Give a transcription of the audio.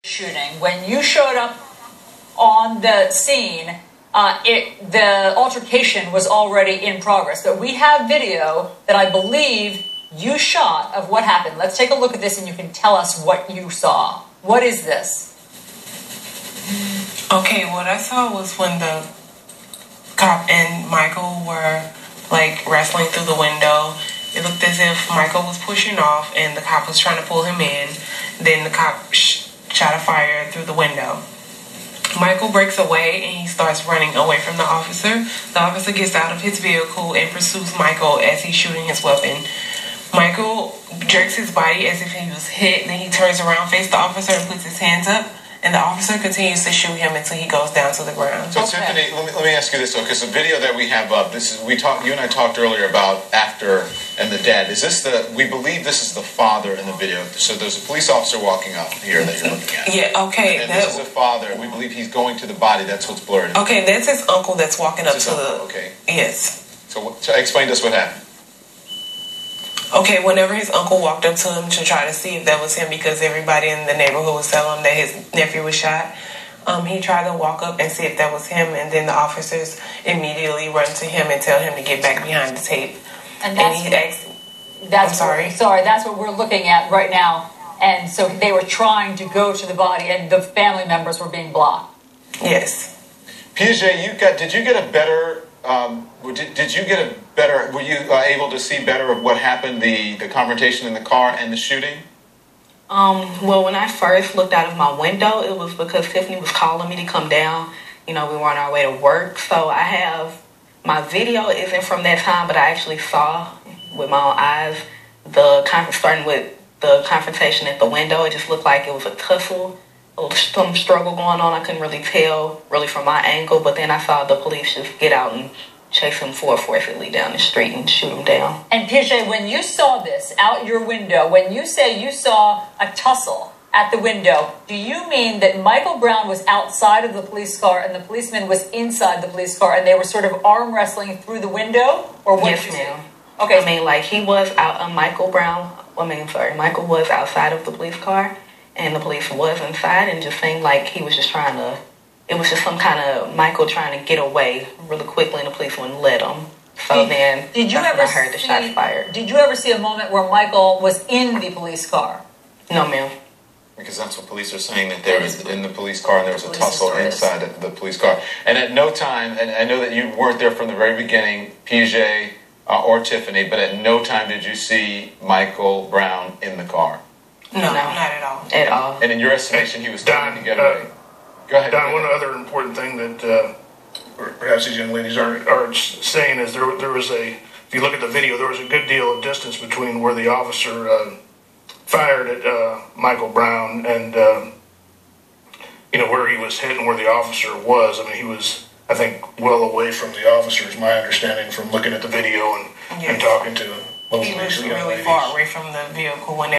shooting. When you showed up on the scene, the altercation was already in progress. But we have video that I believe you shot of what happened. Let's take a look at this and you can tell us what you saw. What is this? Okay, what I saw was when the cop and Michael were like wrestling through the window. It looked as if Michael was pushing off and the cop was trying to pull him in. Then the cop shot a fire through the window. Michael breaks away and he starts running away from the officer. The officer gets out of his vehicle and pursues Michael as he's shooting his weapon. Michael jerks his body as if he was hit. Then he turns around, faces the officer, and puts his hands up. And the officer continues to shoot him until he goes down to the ground. So, Tiffany, let me ask you this, though, because the video that we have up, you and I talked earlier about after and the dad. Is this we believe this is the father in the video. So there's a police officer walking up here that you're looking at. Yeah, okay. And this is the father. We believe he's going to the body. That's what's blurred. Okay, that's his uncle that's walking up to the... Okay. Yes. So explain to us what happened. Okay, whenever his uncle walked up to him to try to see if that was him, because everybody in the neighborhood was telling him that his nephew was shot, he tried to walk up and see if that was him, and then the officers immediately run to him and tell him to get back behind the tape. And that's what we're looking at right now. And so they were trying to go to the body, and the family members were being blocked. Yes. Piaget, did you get a better... were you able to see better of what happened, the confrontation in the car and the shooting? Well, when I first looked out of my window, it was because Tiffany was calling me to come down. You know, we were on our way to work. So I have, my video isn't from that time, but I actually saw with my own eyes starting with the confrontation at the window. It just looked like it was a tussle, some struggle going on. I couldn't really tell really from my angle, but then I saw the police just get out and chase him forcefully down the street and shoot him down. And Piaget, when you saw this out your window, when you say you saw a tussle at the window, do you mean that Michael Brown was outside of the police car and the policeman was inside the police car and they were sort of arm wrestling through the window? Or what? Yes, ma'am. Okay. I mean, like, he was out, Michael was outside of the police car and the police was inside, and just seemed like he was just trying to, it was just some kind of Michael trying to get away really quickly and the police wouldn't let him. So then did you ever I heard the shots fired. Did you ever see a moment where Michael was in the police car? No, ma'am. Because that's what police are saying, that there was in the police car and there was a tussle inside the police car. And at no time, and I know that you weren't there from the very beginning, Piaget or Tiffany, but at no time did you see Michael Brown in the car? No, not at all. At all. And in your estimation, he was trying to get away. Go ahead. Don, one other important thing that perhaps these young ladies aren't saying is there was if you look at the video, there was a good deal of distance between where the officer fired at Michael Brown and where he was hit and where the officer was. I mean, he was, I think, well away from the officer, is my understanding from looking at the video and talking to both he of these was young really ladies. far away from the vehicle when